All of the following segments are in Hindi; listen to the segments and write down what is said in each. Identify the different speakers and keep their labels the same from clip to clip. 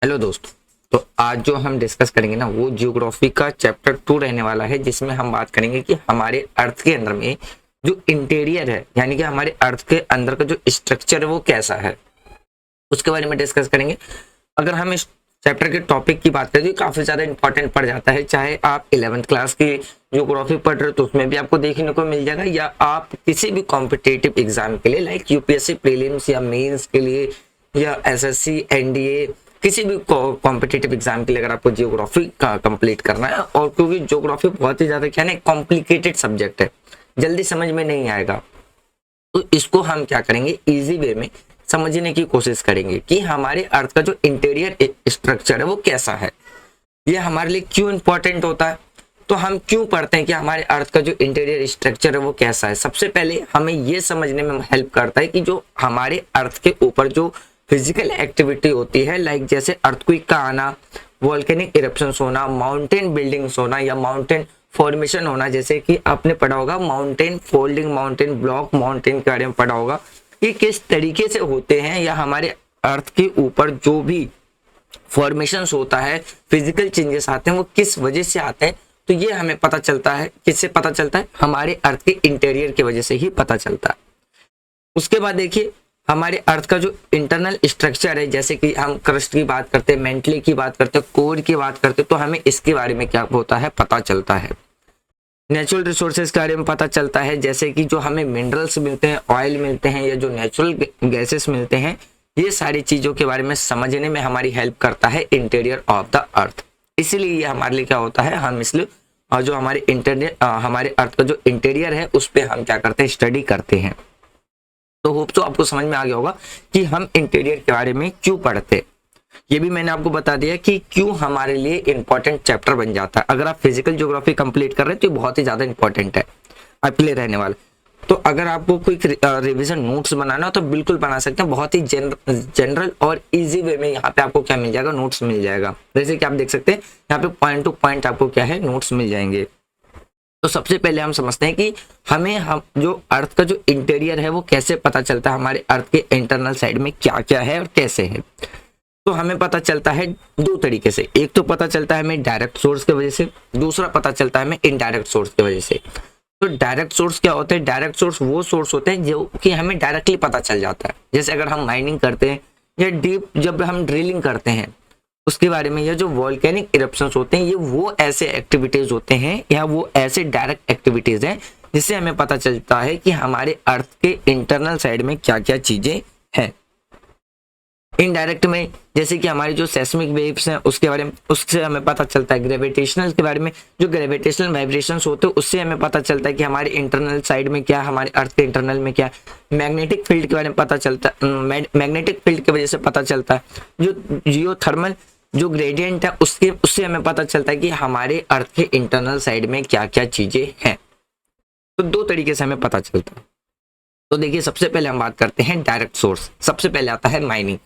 Speaker 1: हेलो दोस्तों। तो आज जो हम डिस्कस करेंगे ना वो जियोग्राफी का चैप्टर 2 रहने वाला है, जिसमें हम बात करेंगे कि हमारे अर्थ के अंदर में जो इंटीरियर है यानी कि हमारे अर्थ के अंदर का जो स्ट्रक्चर है वो कैसा है उसके बारे में डिस्कस करेंगे। अगर हम इस चैप्टर के टॉपिक की बात करें तो काफी ज्यादा इंपॉर्टेंट पड़ जाता है, चाहे आप 11th क्लास की जियोग्राफी पढ़ रहे हो तो उसमें भी आपको देखने को मिल जाएगा, या आप किसी भी कॉम्पिटेटिव एग्जाम के लिए लाइक यूपीएससी प्रीलिम्स या मेंस के लिए या एसएससी एनडीए किसी भी कॉम्पिटेटिव एग्जाम के लिए अगर आपको जियोग्राफी का कंप्लीट करना है, और क्योंकि जियोग्राफी बहुत ही ज्यादा क्या है कॉम्प्लिकेटेड सब्जेक्ट है, जल्दी समझ में नहीं आएगा, तो इसको हम क्या करेंगे इजी वे में समझने की कोशिश करेंगे कि हमारे अर्थ का जो इंटीरियर स्ट्रक्चर है वो कैसा है, ये हमारे लिए क्यों इंपॉर्टेंट होता है, तो हम क्यों पढ़ते हैं कि हमारे अर्थ का जो इंटीरियर स्ट्रक्चर है वो कैसा है। सबसे पहले हमें ये समझने में हेल्प करता है कि जो हमारे अर्थ के ऊपर जो फिजिकल एक्टिविटी होती है, लाइक जैसे अर्थक्वेक का आना, वोल्केनिक इरप्शंस होना, माउंटेन बिल्डिंग्स होना या माउंटेन फॉर्मेशन होना, जैसे कि आपने पढ़ा होगा mountain folding, mountain block, mountain के बारे में पढ़ा होगा, ये किस तरीके से होते हैं, या हमारे अर्थ के ऊपर जो भी फॉर्मेशंस होता है, फिजिकल चेंजेस आते हैं वो किस वजह से आते हैं, तो ये हमें पता चलता है। किससे पता चलता है? हमारे अर्थ के इंटीरियर की वजह से ही पता चलता है। उसके बाद देखिए हमारे अर्थ का जो इंटरनल स्ट्रक्चर है, जैसे कि हम क्रस्ट की बात करते हैं, मेंटली की बात करते हैं, कोर की बात करते हैं, तो हमें इसके बारे में क्या होता है पता चलता है। नेचुरल रिसोर्सेज के बारे में पता चलता है, जैसे कि जो हमें मिनरल्स मिलते हैं, ऑयल मिलते हैं या जो नेचुरल गैसेस मिलते हैं, ये सारी चीजों के बारे में समझने में हमारी हेल्प करता है इंटीरियर ऑफ द अर्थ। इसीलिए ये हमारे लिए क्या होता है, हम इसलिए और जो हमारे हमारे अर्थ का जो इंटीरियर है उस पर हम क्या करते हैं, स्टडी करते हैं। तो होप तो आपको समझ में आ गया होगा कि हम इंटीरियर के बारे में क्यों पढ़ते हैं। ये भी मैंने आपको बता दिया कि क्यों हमारे लिए इंपॉर्टेंट चैप्टर बन जाता है। अगर आप फिजिकल ज्योग्राफी कंप्लीट कर रहे हैं तो ये बहुत ही ज्यादा इंपॉर्टेंट है आपके लिए रहने वाला। तो अगर आपको कोई रिवीजन नोट्स बनाना हो तो बिल्कुल बना सकते हैं, बहुत ही जनरल और इजी वे में यहाँ पे आपको क्या मिल जाएगा, नोट्स मिल जाएगा। जैसे कि आप देख सकते हैं यहाँ पे पॉइंट टू पॉइंट आपको क्या है, नोट्स मिल जाएंगे। तो सबसे पहले हम समझते हैं कि हम जो अर्थ का जो इंटीरियर है वो कैसे पता चलता है, हमारे अर्थ के इंटरनल साइड में क्या क्या है और कैसे है। तो हमें पता चलता है दो तरीके से, एक तो पता चलता है हमें डायरेक्ट सोर्स की वजह से, दूसरा पता चलता है हमें इनडायरेक्ट सोर्स की वजह से। तो डायरेक्ट सोर्स क्या होते हैं? डायरेक्ट सोर्स वो सोर्स होते हैं जो कि हमें डायरेक्टली पता चल जाता है, जैसे अगर हम माइनिंग करते हैं या डीप जब हम ड्रिलिंग करते हैं उसके बारे में, या जो वॉल्केनिक इरप्शंस होते हैं, ये वो ऐसे एक्टिविटीज होते हैं या वो ऐसे डायरेक्ट एक्टिविटीज हैं जिससे हमें पता चलता है कि हमारे अर्थ के इंटरनल साइड में क्या क्या चीजें हैं। इनडायरेक्ट में जैसे कि हमारी जो सेस्मिक वेव्स हैं उसके बारे में, उससे हमें पता चलता है। ग्रेविटेशनल के बारे में, जो ग्रेविटेशनल वाइब्रेशंस होते हैं उससे हमें पता चलता है कि हमारे इंटरनल साइड में क्या, हमारे अर्थ के इंटरनल में क्या। मैग्नेटिक फील्ड के बारे में पता चलता है, मैग्नेटिक फील्ड की वजह से पता चलता है। जो जियोथर्मल जो ग्रेडियंट है उससे हमें पता चलता है कि हमारे अर्थ के इंटरनल साइड में क्या क्या चीजें हैं। तो दो तरीके से हमें पता चलता है। तो देखिए सबसे पहले हम बात करते हैं डायरेक्ट सोर्स। सबसे पहले आता है माइनिंग।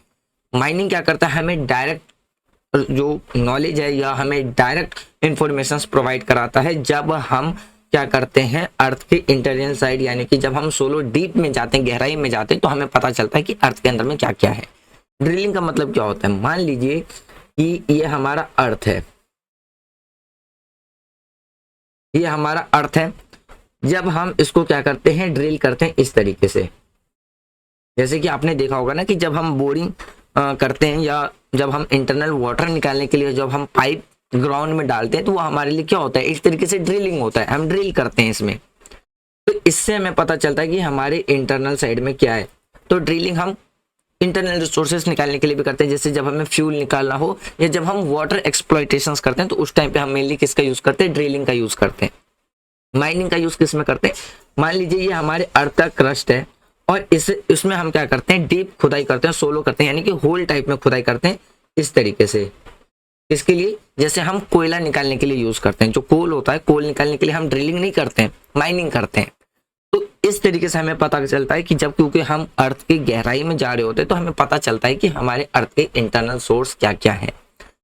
Speaker 1: माइनिंग क्या करता है, हमें डायरेक्ट जो नॉलेज है या हमें डायरेक्ट इंफॉर्मेशन प्रोवाइड कराता है जब हम क्या करते हैं, अर्थ के इंटीरियर साइड, यानी कि जब हम सोलो डीप में जाते हैं, गहराई में जाते हैं, तो हमें पता चलता है कि अर्थ के अंदर में क्या क्या है। ड्रिलिंग का मतलब क्या होता है, मान लीजिए कि ये हमारा अर्थ है, ये हमारा अर्थ है, जब हम इसको क्या करते हैं, ड्रिल करते हैं इस तरीके से। जैसे कि आपने देखा होगा ना कि जब हम बोरिंग करते हैं या जब हम इंटरनल वाटर निकालने के लिए जब हम पाइप ग्राउंड में डालते हैं तो वो हमारे लिए क्या होता है, इस तरीके से ड्रिलिंग होता है, हम ड्रिल करते हैं इसमें। तो इससे हमें पता चलता है कि हमारे इंटरनल साइड में क्या है। तो ड्रिलिंग हम इंटरनल रिसोर्सेज निकालने के लिए भी करते हैं, जैसे जब हमें फ्यूल निकालना हो या जब हम वाटर एक्सप्लॉयटेशंस करते हैं तो उस टाइम पे हम मेनली किसका यूज करते हैं, ड्रिलिंग का यूज करते हैं। माइनिंग का यूज किस में करते हैं, मान लीजिए ये हमारे अर्थ का क्रस्ट है और इसमें हम क्या करते हैं, डीप खुदाई करते हैं, सोलो करते हैं, यानी कि होल टाइप में खुदाई करते हैं इस तरीके से। इसके लिए जैसे हम कोयला निकालने के लिए यूज करते हैं, जो कोल होता है, कोल निकालने के लिए हम ड्रिलिंग नहीं करते हैं, माइनिंग करते हैं। तो इस तरीके से हमें पता चलता है कि जब क्योंकि हम अर्थ की गहराई में जा रहे होते हैं तो हमें पता चलता है कि हमारे अर्थ के इंटरनल सोर्स क्या क्या है।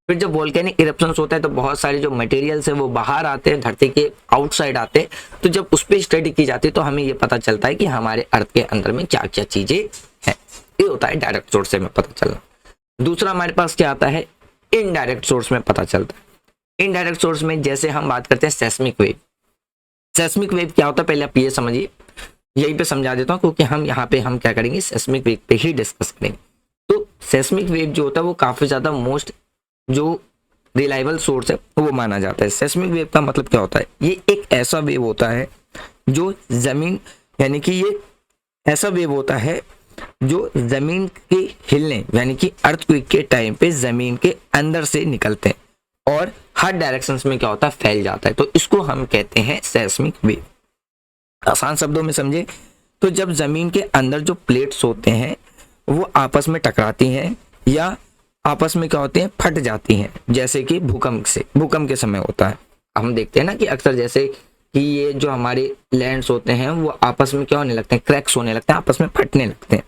Speaker 1: फिर जब वोल्केनिक इरप्शंस होता है तो बहुत सारे जो मटेरियल्स है वो बाहर आते हैं, धरती के आउटसाइड आते हैं। तो जब उस पर स्टडी की जाती है तो हमें ये पता चलता है कि हमारे अर्थ के अंदर में क्या क्या चीजें हैं। ये होता है डायरेक्ट सोर्स से हमें पता चलना। दूसरा हमारे पास क्या आता है, इनडायरेक्ट सोर्स में पता चलता है। इनडायरेक्ट सोर्स में जैसे हम बात करते हैं सेस्मिक वेव। सेस्मिक वेव क्या होता है पहले आप ये समझिए, यहीं पे समझा देता हूँ क्योंकि हम यहाँ पे हम क्या करेंगे, सेस्मिक वेव पे ही डिस्कस करेंगे। तो सेस्मिक वेव जो होता है वो काफी ज्यादा मोस्ट जो रिलायबल सोर्स है वो माना जाता है। सेस्मिक वेव का मतलब क्या होता है, ये एक ऐसा वेव होता है जो जमीन, यानी कि ये ऐसा वेव होता है जो जमीन के हिलने यानी कि अर्थक्वेक के टाइम पे जमीन के अंदर से निकलते हैं और हर डायरेक्शंस में क्या होता है, फैल जाता है। तो इसको हम कहते हैं सेस्मिक वेव। आसान शब्दों में समझे तो जब जमीन के अंदर जो प्लेट्स होते हैं वो आपस में टकराती हैं या आपस में क्या होते हैं, फट जाती हैं, जैसे कि भूकंप के समय होता है। हम देखते हैं ना कि अक्सर जैसे कि ये जो हमारे लैंड्स होते हैं वो आपस में क्या होने लगते हैं, क्रैक्स होने लगते हैं, आपस में फटने लगते हैं।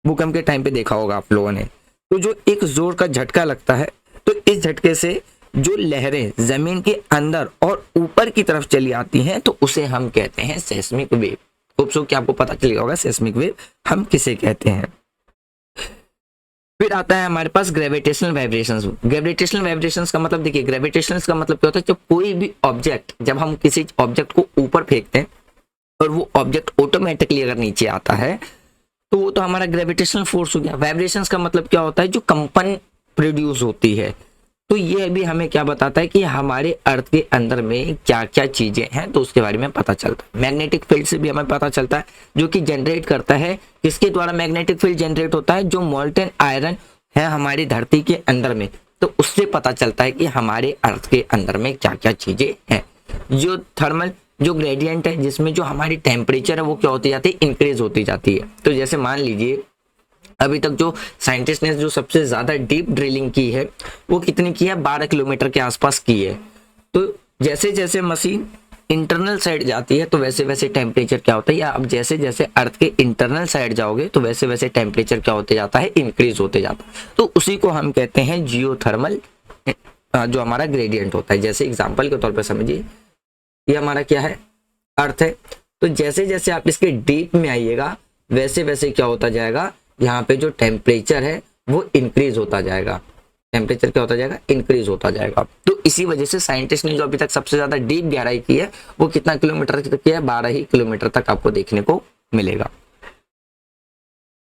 Speaker 1: भूकंप के टाइम पे देखा होगा आप लोगों ने। तो जो एक जोर का झटका लगता है, तो इस झटके से जो लहरें जमीन के अंदर और ऊपर की तरफ चली आती हैं तो उसे हम कहते हैं सेस्मिक वेव। खूबसूरत कि आपको पता चल गया होगा सेस्मिक वेव हम किसे कहते हैं। फिर आता है हमारे पास ग्रेविटेशनल वाइब्रेशंस। ग्रेविटेशनल वाइब्रेशंस का मतलब देखिए, ग्रेविटेशनल का मतलब क्या होता है, जब कोई भी ऑब्जेक्ट, जब हम किसी ऑब्जेक्ट को ऊपर फेंकते हैं और वो ऑब्जेक्ट ऑटोमेटिकली अगर नीचे आता है तो वो तो हमारा ग्रेविटेशनल फोर्स हो गया। वाइब्रेशंस का मतलब क्या होता है, जो कंपन प्रोड्यूस होती है। तो ये भी हमें क्या बताता है कि हमारे अर्थ के अंदर में क्या क्या चीजें हैं, तो उसके बारे में पता चलता है। मैग्नेटिक फील्ड से भी हमें पता चलता है, जो कि जनरेट करता है, किसके द्वारा मैग्नेटिक फील्ड जनरेट होता है, जो मोल्टेन आयरन है हमारी धरती के अंदर में, तो उससे पता चलता है कि हमारे अर्थ के अंदर में क्या क्या चीजें हैं। जो थर्मल जो ग्रेडियंट है, जिसमें जो हमारी टेम्परेचर है वो क्या होती जाती है, इंक्रीज होती जाती है। तो जैसे मान लीजिए अभी तक जो साइंटिस्ट ने जो सबसे ज्यादा डीप ड्रिलिंग की है वो कितनी की है, 12 किलोमीटर के आसपास की है। तो जैसे जैसे मशीन इंटरनल साइड जाती है तो वैसे वैसे टेम्परेचर क्या होता है, या अब जैसे जैसे अर्थ के इंटरनल साइड जाओगे तो वैसे वैसे टेम्परेचर क्या होते जाता है, इंक्रीज होते जाता है। तो उसी को हम कहते हैं जियोथर्मल, जो हमारा ग्रेडियंट होता है। जैसे एग्जाम्पल के तौर पर समझिए, ये हमारा क्या है, अर्थ है। तो जैसे जैसे आप इसके डीप में आइएगा वैसे वैसे क्या होता जाएगा, यहाँ पे जो टेम्परेचर है वो इंक्रीज होता जाएगा। टेम्परेचर क्या होता जाएगा, इंक्रीज होता जाएगा। तो इसी वजह से साइंटिस्ट ने जो अभी तक सबसे ज्यादा डीप गहराई की है वो कितना किलोमीटर तक की है, 12 ही किलोमीटर तक आपको देखने को मिलेगा।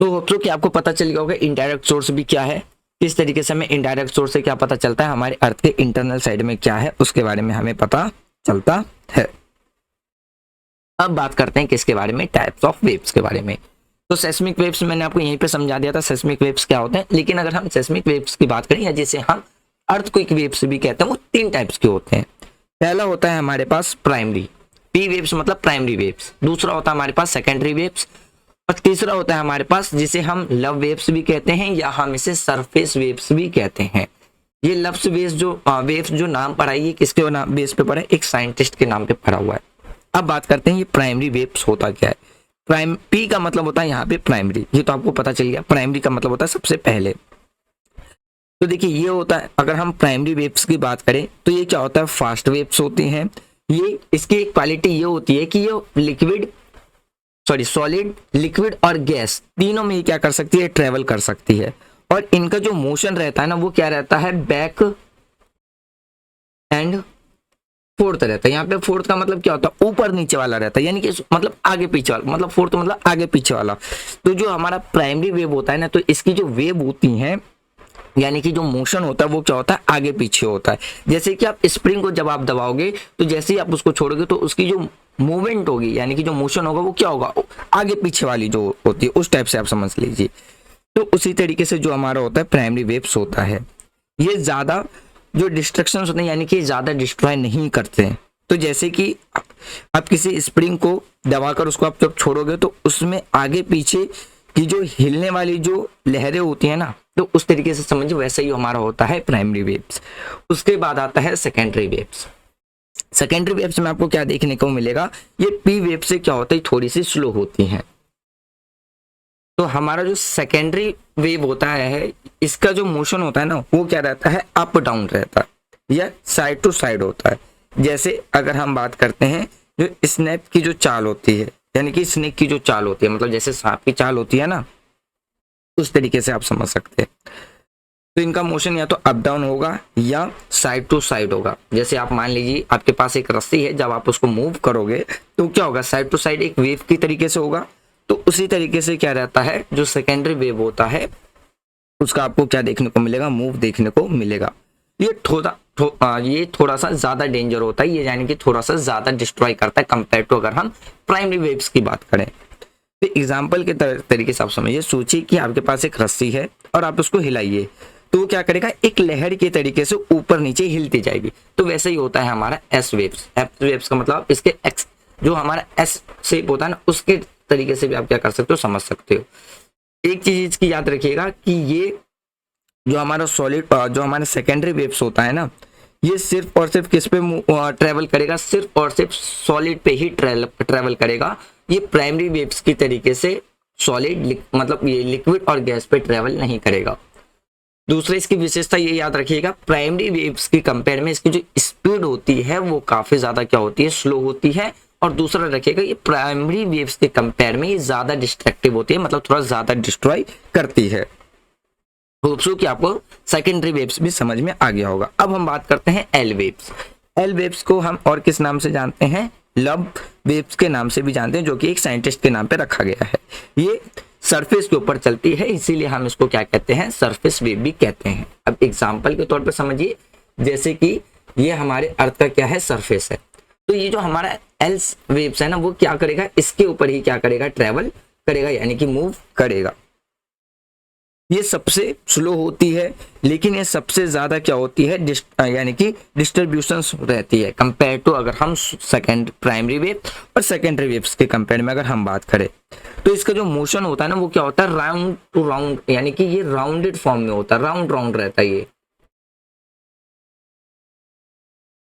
Speaker 1: तो होप सो कि आपको पता चल गया होगा इनडायरेक्ट सोर्स भी क्या है, किस तरीके से हमें इनडायरेक्ट सोर्स से क्या पता चलता है, हमारे अर्थ के इंटरनल साइड में क्या है उसके बारे में हमें पता चलता है। अब बात करते हैं किसके बारे में, टाइप्स ऑफ वेव्स के बारे में। तो सेस्मिक वेव्स मैंने आपको यहीं पे समझा दिया था सेस्मिक वेव्स क्या होते हैं। लेकिन अगर हम सेस्मिक वेव्स की बात करें या जिसे हम अर्थक्वेक वेव्स भी कहते हैं, वो 3 टाइप्स के होते हैं। पहला होता है हमारे पास प्राइमरी, पी वेव्स मतलब प्राइमरी वेव्स। दूसरा होता है हमारे पास सेकेंडरी वेव्स, और तीसरा होता है हमारे पास जिसे हम लव वेव्स भी कहते हैं या हम इसे सरफेस वेव्स भी कहते हैं। ये लव्स वेव्स जो नाम पढ़ा है, ये किसके नाम बेस पे पढ़ा है, एक साइंटिस्ट के नाम पे पढ़ा हुआ है। अब बात करते हैं ये प्राइमरी वेव्स होता क्या है। पी का मतलब होता है यहाँ पे प्राइमरी, ये तो आपको पता चल गया। प्राइमरी का मतलब होता है सबसे पहले। तो देखिए ये होता है, अगर हम प्राइमरी वेव्स की बात करें तो ये क्या होता है, फास्ट वेव्स होती हैं। ये इसकी एक क्वालिटी ये होती है कि ये सॉलिड, लिक्विड और गैस तीनों में ही क्या कर सकती है, ट्रेवल कर सकती है। और इनका जो मोशन रहता है ना वो क्या रहता है, बैक एंड फोर्थ रहता है। यहाँ पे फोर्थ का मतलब क्या होता है, ऊपर नीचे वाला रहता है, यानी कि मतलब आगे पीछे वाला, मतलब फोर्थ मतलब आगे पीछे वाला। तो जो हमारा प्राइमरी वेव होता है ना, तो इसकी जो वेव होती है यानी कि जो मोशन होता है वो क्या होता है, आगे पीछे होता है। जैसे कि आप स्प्रिंग को जब आप दबाओगे तो जैसे ही आप उसको छोड़ोगे तो उसकी जो मूवमेंट होगी यानी कि जो मोशन होगा वो क्या होगा, आगे पीछे वाली जो होती है उस टाइप से आप समझ लीजिए। तो उसी तरीके से जो हमारा होता है प्राइमरी वेव्स होता है, ये ज्यादा जो डिस्ट्रक्शन होते हैं यानी कि ज्यादा डिस्ट्रॉय नहीं करते हैं। तो जैसे कि आप किसी स्प्रिंग को दबाकर उसको आप जब छोड़ोगे तो उसमें आगे पीछे की जो हिलने वाली जो लहरें होती है ना, तो उस तरीके से समझिए वैसे ही हमारा होता है प्राइमरी वेव्स। उसके बाद आता है सेकेंडरी वेव्स। सेकेंडरी वेव्स में आपको क्या देखने को मिलेगा, ये पी वेव से क्या होता है, थोड़ी सी स्लो होती हैं। तो हमारा जो सेकेंडरी वेव होता है इसका जो मोशन होता है ना वो क्या रहता है, अप डाउन रहता है या साइड टू साइड होता है। जैसे अगर हम बात करते हैं जो स्नैप की जो चाल होती है यानी कि स्नेक की जो चाल होती है, मतलब जैसे सांप की चाल होती है ना, उस तरीके से आप समझ सकते हैं। तो इनका मोशन या तो अप डाउन होगा या साइड टू साइड होगा। जैसे आप मान लीजिए आपके पास एक रस्सी है, जब आप उसको मूव करोगे तो क्या होगा, साइड टू साइड एक वेव की तरीके से होगा। तो उसी तरीके से क्या रहता है, जो सेकेंडरी वेव होता है उसका आपको क्या देखने को मिलेगा, मूव देखने को मिलेगा। ये थोड़ा सा ज्यादा डेंजर होता है, ये यानी कि थोड़ा सा ज्यादा डिस्ट्रॉय करता है कंपेयर टू अगर हम प्राइमरी वेव्स की बात करें। तो एग्जाम्पल के तरीके से आप समझिए, सोचिए कि आपके पास एक रस्सी है और आप उसको हिलाइए तो वो क्या करेगा, एक लहर के तरीके से ऊपर नीचे हिलती जाएगी। तो वैसे ही होता है हमारा एस वेव्स। एस वेव्स का मतलब इसके एक्स जो हमारा एस शेप होता है ना, उसके तरीके से भी आप क्या कर सकते हो, समझ सकते हो। एक चीज की याद रखिएगा कि ये जो हमारा सॉलिड जो हमारा सेकेंडरी वेव्स होता है ना, ये सिर्फ और सिर्फ किस पे ट्रेवल करेगा, सिर्फ और सिर्फ सॉलिड पे ही ट्रेवल करेगा। ये प्राइमरी वेव्स की तरीके से सॉलिड मतलब ये लिक्विड और गैस पे ट्रेवल नहीं करेगा। दूसरा इसकी विशेषता ये याद रखिएगा, प्राइमरी वेव्स की कंपेयर में इसकी जो स्पीड होती है वो काफी ज्यादा क्या होती है, स्लो होती है। और दूसरा रखिएगा, ये प्राइमरी वेव्स के कंपेयर में ये ज्यादा डिस्ट्रक्टिव होती है, मतलब थोड़ा ज्यादा डिस्ट्रॉय करती है। होप सो कि आपको सेकेंडरी वेव्स भी समझ में आ गया होगा। अब हम बात करते हैं एल वेव्स। एल वेव्स को हम और किस नाम से जानते हैं, लब वेव्स के नाम से भी जानते हैं, जो कि एक साइंटिस्ट के नाम पे रखा गया है। ये सरफेस के ऊपर चलती है, इसीलिए हम इसको क्या कहते हैं, सरफेस वेव भी कहते हैं। अब एग्जांपल के तौर पर समझिए, जैसे कि ये हमारे अर्थ का क्या है, सरफेस है। तो ये जो हमारा एल वेव्स है ना, वो क्या करेगा, इसके ऊपर ही क्या करेगा, ट्रेवल करेगा, यानी कि मूव करेगा। ये सबसे स्लो होती है, लेकिन ये सबसे ज्यादा क्या होती है, यानी कि डिस्ट्रीब्यूशन रहती है कंपेयर टू अगर हम सेकेंड प्राइमरी वेव और सेकेंडरी वेव्स के कंपेयर में अगर हम बात करें। तो इसका जो मोशन होता है ना, वो क्या होता है, राउंड टू राउंड, यानी कि ये राउंडेड फॉर्म में होता है, राउंड राउंड रहता है ये,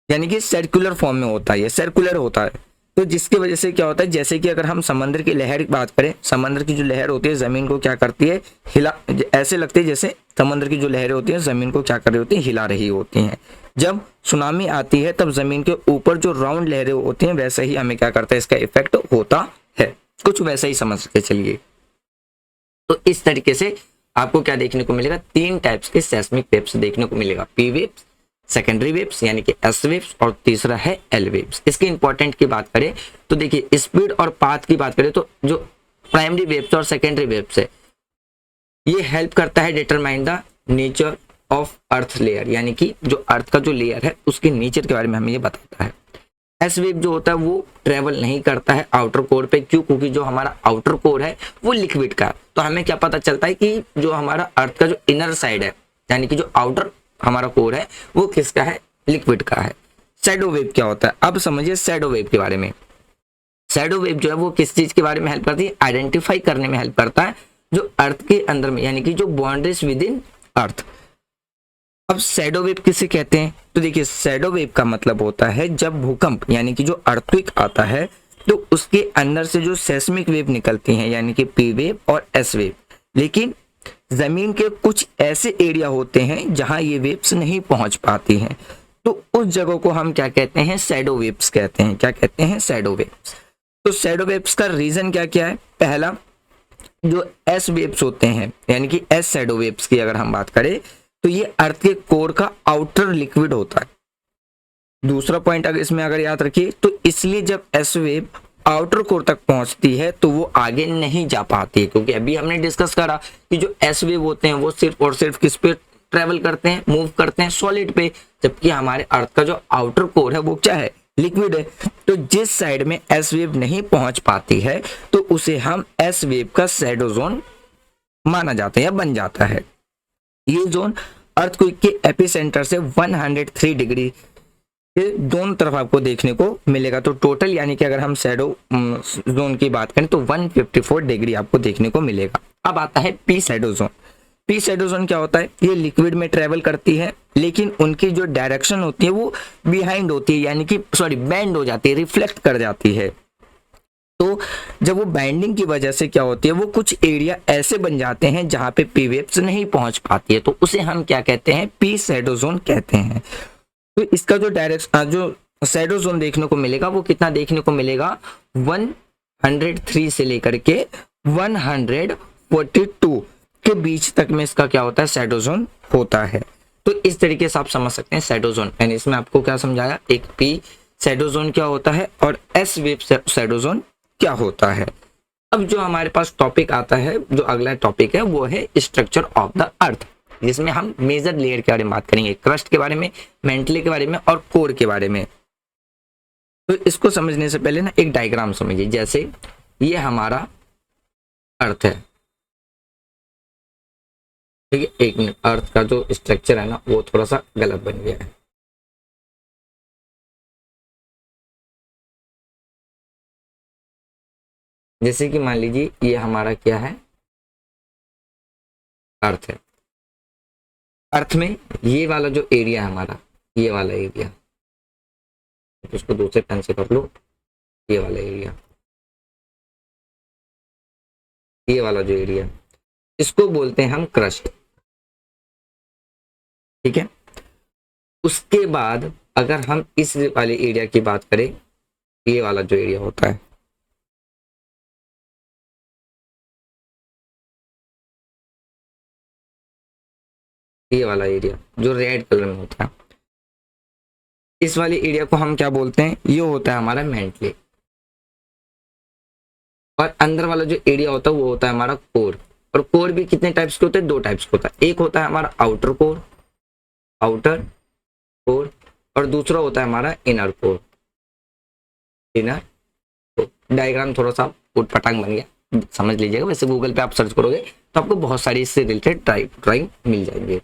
Speaker 1: यानी कि सर्कुलर फॉर्म में होता है, ये सर्कुलर होता है। तो जिसकी वजह से क्या होता है, जैसे कि अगर हम समंदर की लहर की बात करें, समंदर की जो लहर होती है जमीन को क्या करती है, हिला, ऐसे लगती है जैसे समंदर की जो लहरें होती हैं जमीन को क्या कर रही होती है, हिला रही होती हैं। जब सुनामी आती है तब जमीन के ऊपर जो राउंड लहरें होती हैं, वैसे ही हमें क्या करता है, इसका इफेक्ट होता है। कुछ वैसा ही समझ के चलिए। तो इस तरीके से आपको क्या देखने को मिलेगा, तीन टाइप्स के सेस्मिक वेव्स देखने को मिलेगा, पी वेव्स, सेकेंडरी वेव्स यानी कि एस वेव्स, और तीसरा है एल वेव्स। इसके इंपॉर्टेंट की बात करें तो देखिए, स्पीड और पाथ की बात करें तो जो प्राइमरी वेव्स और सेकेंडरी वेव्स है, ये हेल्प करता है determine the nature of earth layer, यानी कि जो अर्थ का जो लेयर है उसके नेचर के बारे में हमें ये बताता है। एस वेव जो होता है वो ट्रेवल नहीं करता है आउटर कोर पे, क्यों, क्योंकि जो हमारा आउटर कोर है वो लिक्विड का है। तो हमें क्या पता चलता है कि जो हमारा अर्थ का जो इनर साइड है, यानी कि जो आउटर हमारा कोर है, वो किसका है, लिक्विड का है। शैडो वेव क्या होता है, अब समझिए शैडो वेव के बारे में। शैडो वेव जो है वो किस चीज के बारे में हेल्प करती है, आइडेंटिफाई करने में हेल्प करता है जो अर्थ के अंदर में, यानी कि जो बाउंड्रीज विद इन अर्थ। अब शैडो वेव किसे कहते हैं, तो देखिए शैडो वेव का मतलब होता है जब भूकंप यानी कि जो अर्थक्वेक आता है तो उसके अंदर से जो सेस्मिक वेव निकलती हैं, यानी कि पी वेव और एस वेव। लेकिन जमीन के कुछ ऐसे एरिया होते हैं जहां ये वेव्स नहीं पहुंच पाती हैं, तो उस जगह को हम क्या कहते हैं, शैडो वेव्स कहते हैं। क्या कहते हैं, शैडो वेव्स। तो शैडो वेव्स का रीजन क्या क्या है, पहला जो एस वेव्स होते हैं, यानी कि एस शैडो वेव्स की अगर हम बात करें तो ये अर्थ के कोर का आउटर लिक्विड होता है। दूसरा पॉइंट अगर इसमें अगर याद रखिए, तो इसलिए जब एस वेव आउटर कोर तक पहुंचती है तो वो आगे नहीं जा पाती है, क्योंकि अभी हमने डिस्कस करा कि जो एस वेव होते हैं वो सिर्फ और सिर्फ किस पे ट्रेवल करते हैं, मूव करते हैं, सॉलिड पे, जबकि हमारे अर्थ का जो आउटर कोर है वो क्या है, लिक्विड है। तो जिस साइड में एस वेव नहीं पहुंच पाती है तो उसे हम एस वेव का शैडो जोन माना जाता है या बन जाता है। ये जोन अर्थक्वेक के एपिसेंटर से 103 डिग्री के दोनों तरफ आपको देखने को मिलेगा। तो टोटल यानी कि अगर हम शैडो जोन की बात करें तो 154 डिग्री आपको देखने को मिलेगा। अब आता है P shadow zone. P shadow zone क्या होता है, ये लिक्विड में ट्रेवल करती है, लेकिन उनकी जो डायरेक्शन होती है वो बिहाइंड होती है, यानी कि बैंड हो जाती है, रिफ्लेक्ट कर जाती है। तो जब वो बाइंडिंग की वजह से क्या होती है, वो कुछ एरिया ऐसे बन जाते हैं जहां पे पी वेव्स नहीं पहुंच पाती है, तो उसे हम क्या कहते हैं, पी शैडो जोन कहते हैं। तो इसका जो डायरेक्शन जो शैडो जोन देखने को मिलेगा वो कितना देखने को मिलेगा, 103 से लेकर के 142 के बीच तक में इसका क्या होता है, शैडो जोन होता है। तो इस तरीके से आप समझ सकते हैं शैडो जोन। यानी इसमें आपको क्या समझाया, एक पी शैडो जोन क्या होता है और एस वेव शैडो जोन क्या होता है। अब जो हमारे पास टॉपिक आता है, जो अगला टॉपिक है वो है स्ट्रक्चर ऑफ द अर्थ, जिसमें हम मेजर लेयर के बारे में बात करेंगे, क्रस्ट के बारे में, मेंटली के बारे में और कोर के बारे में। तो इसको समझने से पहले ना एक डायग्राम समझिए। जैसे ये हमारा अर्थ है, ठीक है। एक मिनट, अर्थ का जो स्ट्रक्चर है ना वो थोड़ा सा गलत बन गया है। जैसे कि मान लीजिए ये हमारा क्या है, अर्थ है। अर्थ में ये वाला जो एरिया है हमारा, ये वाला एरिया, इसको दूसरे पेन से कर लो, ये वाला एरिया, ये वाला जो एरिया, इसको बोलते हैं हम क्रस्ट, ठीक है। उसके बाद अगर हम इस वाले एरिया की बात करें, ये वाला जो एरिया होता है, ये वाला एरिया जो रेड कलर में होता है, इस वाले एरिया को हम क्या बोलते हैं, ये होता है हमारा मेंटली। और अंदर वाला जो एरिया होता है वो होता है हमारा कोर। और कोर भी कितने टाइप्स के होते हैं, दो टाइप्स के होता है। एक होता है हमारा आउटर कोर, आउटर कोर, और दूसरा होता है हमारा इनर कोर, इनर। डायग्राम थोड़ा सा उटपटांग बन गया, समझ लीजिएगा। वैसे गूगल पे आप सर्च करोगे तो आपको बहुत सारी इससे रिलेटेड ड्राइंग मिल जाएंगे।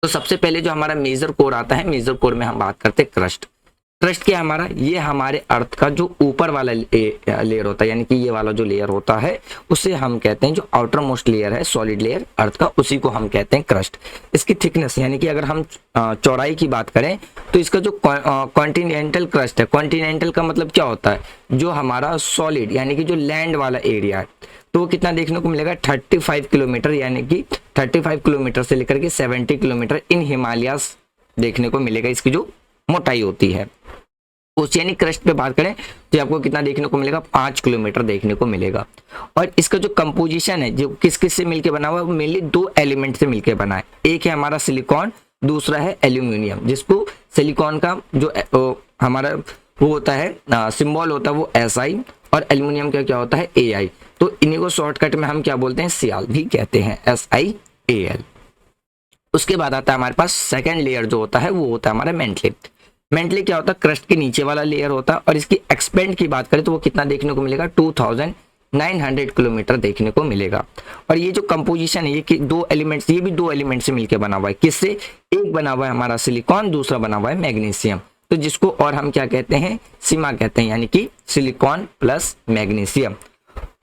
Speaker 1: तो सबसे पहले जो हमारा मेजर कोर आता है, मेजर कोर में हम बात करते हैं क्रस्ट। क्रस्ट क्या है हमारा, ये हमारे अर्थ का जो ऊपर वाला लेयर होता है, यानी कि ये वाला जो लेयर होता है उसे हम कहते हैं, जो आउटर मोस्ट लेयर है सॉलिड लेयर अर्थ का, उसी को हम कहते हैं क्रस्ट। इसकी थिकनेस, यानी कि अगर हम चौड़ाई की बात करें तो इसका जो कॉन्टिनेंटल क्रस्ट है, कॉन्टिनेंटल का मतलब क्या होता है, जो हमारा सॉलिड यानी कि जो लैंड वाला एरिया है, तो वो कितना देखने को मिलेगा, 35 किलोमीटर, यानी कि 35 किलोमीटर से लेकर के 70 किलोमीटर इन हिमालयास देखने को मिलेगा। इसकी जो मोटाई होती है, ओशियानिक क्रस्ट पे बात करें तो आपको कितना देखने को मिलेगा, 5 किलोमीटर देखने को मिलेगा। और इसका जो कंपोजिशन है, जो किस किस से मिलकर बना हुआ है, वो मेनली दो एलिमेंट से मिलकर बना है। एक है हमारा सिलिकॉन, दूसरा है एल्यूमिनियम। जिसको सिलिकॉन का जो हमारा वो होता है सिंबल होता है वो SI, और एल्यूमिनियम का क्या होता है AI। तो इन्हीं को शॉर्टकट में हम क्या बोलते हैं, सियाल भी कहते हैं, SIAL। उसके बाद आता है हमारे पास सेकेंड लेयर जो होता है वो होता है हमारा मेंटली। मेंटली क्या होता है, क्रस्ट के नीचे वाला लेयर होता है। और इसकी एक्सपेंड की बात करें तो वो कितना देखने को मिलेगा, 2900 किलोमीटर देखने को मिलेगा। और ये जो कंपोजिशन है, ये कि दो एलिमेंट्स, ये भी दो एलिमेंट से मिलकर बना हुआ है। किससे, एक बना हुआ है हमारा सिलिकॉन, दूसरा बना हुआ है मैग्नीशियम। तो जिसको और हम क्या कहते हैं, सीमा कहते हैं, यानी कि सिलिकॉन प्लस मैग्नीशियम।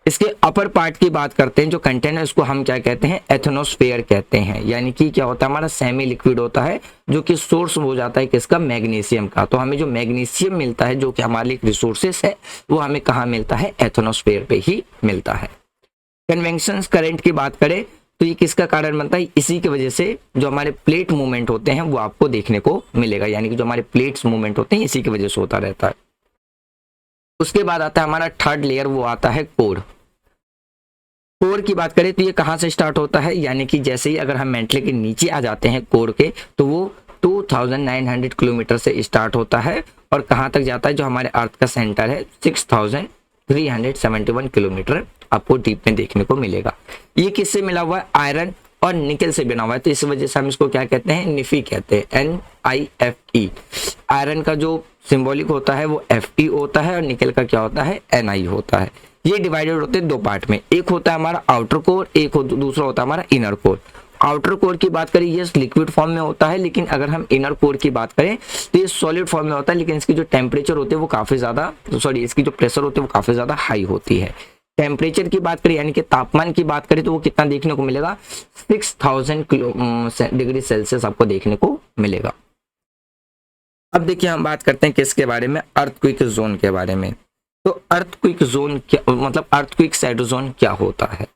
Speaker 1: इसके अपर पार्ट की बात करते हैं, जो कंटेंट है उसको हम क्या कहते हैं, एथनोस्फेयर कहते हैं। यानी कि क्या होता है, हमारा सेमी लिक्विड होता है, जो कि सोर्स हो जाता है किसका, मैग्नीशियम का। तो हमें जो मैग्नीशियम मिलता है, जो कि हमारे लिए रिसोर्सेस है, वो हमें कहाँ मिलता है, एथनोस्फेयर पे ही मिलता है। कन्वेक्शन करंट की बात करें तो ये किसका कारण बनता है, इसी की वजह से जो हमारे प्लेट मूवमेंट होते हैं वो आपको देखने को मिलेगा। यानी कि जो हमारे प्लेट्स मूवमेंट होते हैं इसी की वजह से होता रहता है। उसके बाद आता है हमारा थर्ड लेयर, वो आता है कोर। कोर की बात करें तो ये कहाँ से स्टार्ट होता है, यानी कि जैसे ही अगर हम मेंटली के नीचे आ जाते हैं कोर के, तो वो 2900 किलोमीटर से स्टार्ट होता है और कहाँ तक जाता है, जो हमारे अर्थ का सेंटर है 6371 किलोमीटर आपको डीप में देखने को मिलेगा। ये किससे मिला हुआ है, आयरन और निकल से बना हुआ है। तो इस वजह से हम इसको क्या कहते हैं, निफी कहते हैं, NIFE। आयरन का जो सिंबॉलिक होता है वो FE होता है, और निकल का क्या होता है, NI होता है। ये डिवाइडेड होते हैं दो पार्ट में, एक होता है हमारा आउटर कोर, दूसरा होता है हमारा इनर कोर। आउटर कोर की बात करें ये लिक्विड फॉर्म में होता है, लेकिन अगर हम इनर कोर की बात करें तो ये सॉलिड फॉर्म में होता है, लेकिन इसकी जो टेम्परेचर होते हैं वो काफी ज्यादा, इसकी जो प्रेशर होती है वो काफी ज्यादा हाई होती है। टेम्परेचर की बात करें, यानी कि तापमान की बात करें, तो वो कितना देखने को मिलेगा, 6000 डिग्री सेल्सियस आपको देखने को मिलेगा। अब देखिए हम बात करते हैं किसके बारे में, अर्थक्वेक जोन के बारे में। तो अर्थक्वेक जोन क्या, मतलब अर्थक्वेक शैडो जोन क्या होता है।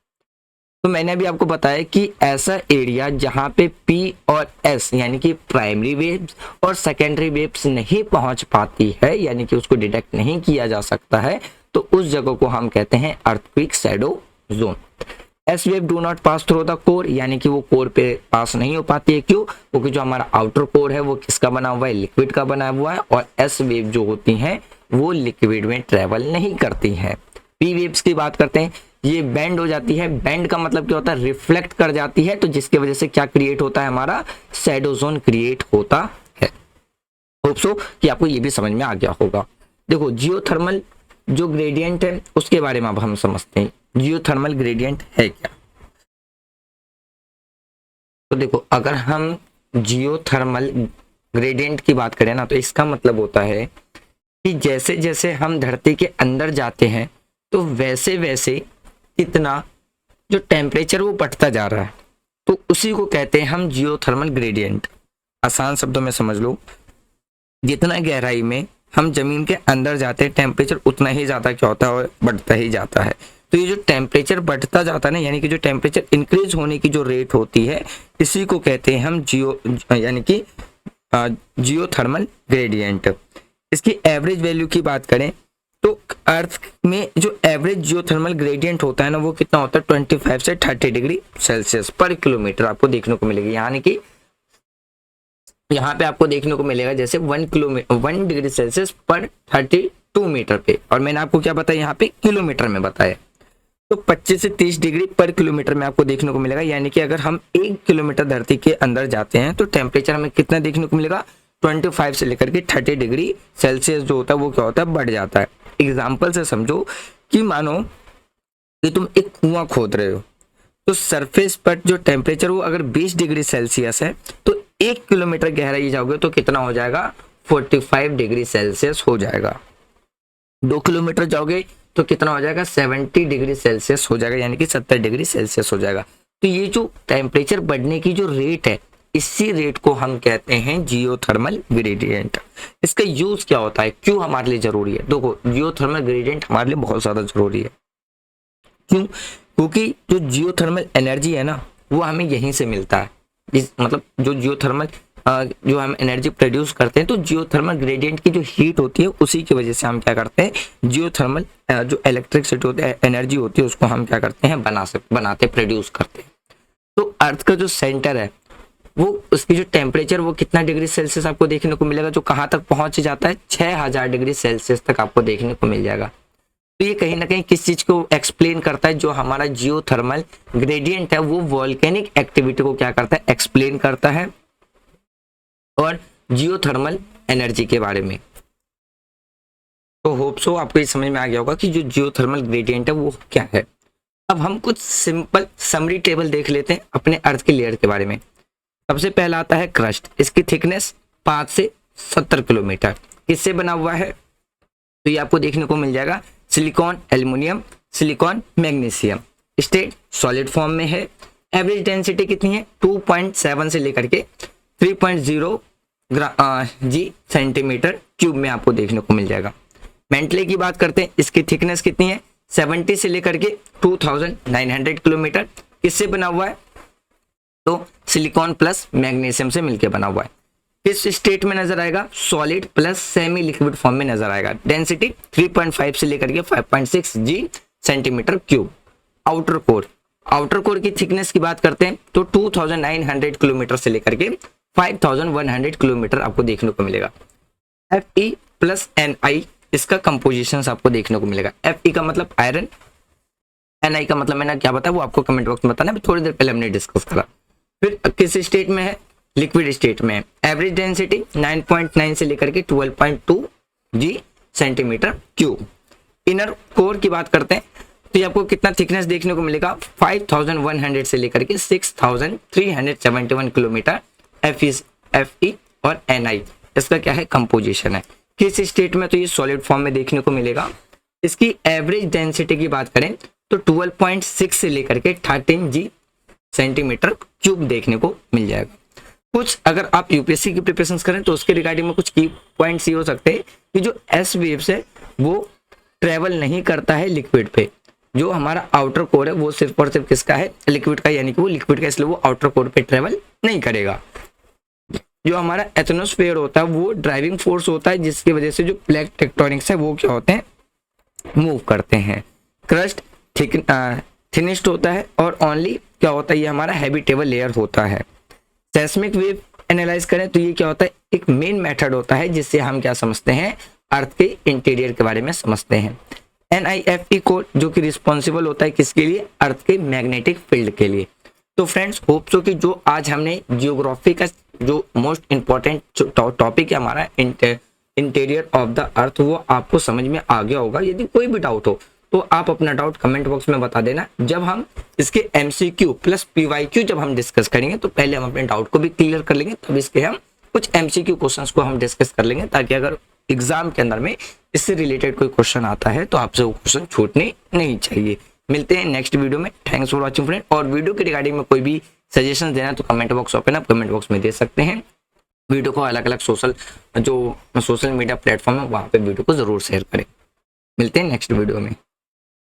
Speaker 1: तो मैंने अभी आपको बताया कि ऐसा एरिया जहां पे P और S यानी कि प्राइमरी वेव्स और सेकेंडरी वेव्स नहीं पहुंच पाती है, यानी कि उसको डिटेक्ट नहीं किया जा सकता है, तो उस जगह को हम कहते हैं earthquake shadow zone. S wave do not pass through the core, यानी कि वो कोर पे पास नहीं हो पाती है। क्यों? क्योंकि जो हमारा आउटर कोर है वो किसका बना हुआ है? लिक्विड का बना हुआ है। और एस वेव जो होती हैं वो लिक्विड में ट्रेवल नहीं करती हैं। पी वेव्स की बात करते हैं, ये बेंड हो जाती है। बेंड का मतलब क्या होता है? रिफ्लेक्ट कर जाती है, तो जिसकी वजह से क्या क्रिएट होता है? हमारा शैडो जोन क्रिएट होता है। होप सो कि आपको ये भी समझ में आ गया होगा। देखो जियोथर्मल जो ग्रेडियंट है उसके बारे में अब हम समझते हैं, जियोथर्मल ग्रेडियंट है क्या। तो देखो अगर हम जियोथर्मल ग्रेडियंट की बात करें ना, तो इसका मतलब होता है कि जैसे जैसे हम धरती के अंदर जाते हैं तो वैसे वैसे कितना जो टेम्परेचर वो बढ़ता जा रहा है, तो उसी को कहते हैं हम जियोथर्मल ग्रेडियंट। आसान शब्दों में समझ लो, जितना गहराई में हम जमीन के अंदर जाते हैं टेम्परेचर उतना ही ज्यादा क्या होता है? और बढ़ता ही जाता है। तो ये जो टेम्परेचर बढ़ता जाता है ना, यानी कि जो टेम्परेचर इंक्रीज होने की जो रेट होती है, इसी को कहते हैं हम यानी कि जियोथर्मल ग्रेडियंट। इसकी एवरेज वैल्यू की बात करें तो अर्थ में जो एवरेज जियोथर्मल ग्रेडियंट होता है ना, वो कितना होता है? 25 से 30 डिग्री सेल्सियस पर किलोमीटर आपको देखने को मिलेगी। यानी कि यहाँ पे आपको देखने को मिलेगा जैसे 1 डिग्री सेल्सियस पर 32 मीटर पे, और मैंने आपको क्या बताया यहाँ पे? किलोमीटर में बताया। तो 25 से 30 डिग्री पर किलोमीटर में आपको देखने को मिलेगा। यानी कि अगर हम 1 किलोमीटर धरती के अंदर जाते हैं तो टेम्परेचर हमें कितना देखने को मिलेगा? 25 से लेकर के 30 डिग्री सेल्सियस जो होता है वो क्या होता है? बढ़ जाता है। एग्जाम्पल से समझो कि मानो कि तुम एक कुआं खोद रहे हो, तो सरफेस पर जो टेम्परेचर वो अगर 20 डिग्री सेल्सियस है तो 1 किलोमीटर गहराई जाओगे तो कितना हो जाएगा? 45 डिग्री सेल्सियस हो जाएगा। 2 किलोमीटर जाओगे तो कितना हो जाएगा? 70 डिग्री सेल्सियस हो जाएगा, यानी कि 70 डिग्री सेल्सियस हो जाएगा। तो ये जो टेम्परेचर बढ़ने की जो रेट है, इसी रेट को हम कहते हैं जियोथर्मल ग्रेडियंट। इसका यूज क्या होता है? क्यों हमारे लिए जरूरी है? देखो जियोथर्मल ग्रेडियंट हमारे लिए बहुत ज्यादा जरूरी है। क्यों? क्योंकि जो जियोथर्मल एनर्जी है ना, वो हमें यहीं से मिलता है। मतलब जो जियोथर्मल जो हम एनर्जी प्रोड्यूस करते हैं, तो जियोथर्मल ग्रेडियंट की जो हीट होती है उसी की वजह से हम क्या करते हैं? जियोथर्मल जो इलेक्ट्रिसिटी होती है, एनर्जी होती है, उसको हम क्या करते हैं? बनाते प्रोड्यूस करते हैं। तो अर्थ का जो सेंटर है वो, उसकी जो टेम्परेचर वो कितना डिग्री सेल्सियस आपको देखने को मिलेगा? जो कहाँ तक पहुंच जाता है? 6000 डिग्री सेल्सियस तक आपको देखने को मिल जाएगा। तो ये कहीं ना कहीं किस चीज को एक्सप्लेन करता है? जो हमारा जियोथर्मल ग्रेडियंट है वो वोल्केनिक एक्टिविटी को क्या करता है? एक्सप्लेन करता है, और जियोथर्मल एनर्जी के बारे में। तो होप सो आपको ये समझ में आ गया होगा कि जो जियोथर्मल ग्रेडियंट है वो क्या है। अब हम कुछ सिंपल समरी टेबल देख लेते हैं अपने अर्थ के लेयर के बारे में। सबसे पहला आता है क्रस्ट। इसकी थिकनेस 5 से 70 किलोमीटर। किससे बना हुआ है? तो ये आपको देखने को मिल जाएगा silicon, aluminium, silicon, magnesium. State solid form में है। एवरेज डेंसिटी कितनी है? 2.7 से लेकर के 3.0 जी सेंटीमीटर क्यूब में आपको देखने को मिल जाएगा। मेंटले की बात करते हैं, इसकी थिकनेस कितनी है? 70 से लेकर के 2900 किलोमीटर। किससे बना हुआ है? तो सिलिकॉन प्लस मैग्नीशियम से मिलकर बना हुआ है। किस स्टेट में नजर आएगा? Solid plus semi liquid form में नजर आएगा। डेंसिटी 3.5 से लेकर के 5.6 G centimetre cube. Outer core, outer core की थिकनेस की बात करते हैं तो 2900 किलोमीटर से लेकर के 5100 किलोमीटर आपको देखने को मिलेगा। Fe प्लस Ni इसका कंपोजिशन आपको देखने को मिलेगा। Fe का मतलब आयरन, Ni का मतलब मैंने क्या बताया वो आपको कमेंट बॉक्स में बताना, थोड़ी देर पहले हमने डिस्कस करा। फिर किस स्टेट में है? लिक्विड स्टेट में। एवरेज डेंसिटी 9.9 से लेकर के 12.2 जी सेंटीमीटर क्यूब। इनर कोर की बात करते हैं तो ये आपको कितना थिकनेस देखने को मिलेगा? 5100 से लेकर के 6371 किलोमीटर। Fe और Ni इसका क्या है? कंपोजिशन है। किस स्टेट में? तो ये सॉलिड फॉर्म में देखने को मिलेगा। इसकी एवरेज डेंसिटी की बात करें तो 12.6 से लेकर के 13 जी सेंटीमीटर क्यूब देखने को मिल जाएगा। कुछ अगर आप यूपीएससी की प्रिपरेशन करें तो उसके रिगार्डिंग में कुछ की पॉइंट्स ये हो सकते हैं कि जो एस वेव्स है वो ट्रेवल नहीं करता है लिक्विड पे। जो हमारा आउटर कोर है वो सिर्फ और सिर्फ किसका है? लिक्विड का, यानी कि वो लिक्विड का, इसलिए वो आउटर कोर पे ट्रेवल नहीं करेगा। जो हमारा एटमॉस्फेयर होता है वो ड्राइविंग फोर्स होता है, जिसकी वजह से जो प्लेट टेक्टोनिक्स है वो क्या होते हैं? मूव करते हैं। क्रस्ट थिनेस्ट होता है और ओनली क्या होता है, ये हमारा हैबिटेबल लेयर होता है। सेस्मिक वेव एनालाइज करें तो ये क्या होता है, एक मेन मेथड होता है जिससे हम क्या समझते हैं, अर्थ के इंटीरियर के बारे में समझते हैं। NIFE कोड जो कि रिस्पॉन्सिबल होता है किसके लिए, अर्थ के मैग्नेटिक फील्ड के लिए। तो फ्रेंड्स होप सो कि जो आज हमने जियोग्राफी का जो मोस्ट इंपॉर्टेंट टॉपिक है हमारा इंटीरियर ऑफ द अर्थ, वो आपको समझ में आ गया होगा। यदि कोई भी डाउट हो तो आप अपना डाउट कमेंट बॉक्स में बता देना। जब हम इसके MCQ प्लस PYQ जब हम डिस्कस करेंगे तो पहले हम अपने डाउट को भी क्लियर कर लेंगे, तब इसके हम कुछ MCQ क्वेश्चंस को हम डिस्कस कर लेंगे, ताकि अगर एग्जाम के अंदर में इससे रिलेटेड कोई क्वेश्चन आता है तो आपसे वो क्वेश्चन छूटने नहीं चाहिए। मिलते हैं नेक्स्ट वीडियो में। Thanks for watching friend. और वीडियो के रिगार्डिंग में कोई भी सजेशन देना तो कमेंट बॉक्स ओपन, आप कमेंट बॉक्स में दे सकते हैं। वीडियो को अलग अलग सोशल मीडिया प्लेटफॉर्म है वहाँ पे वीडियो को जरूर शेयर करें। मिलते हैं नेक्स्ट वीडियो में।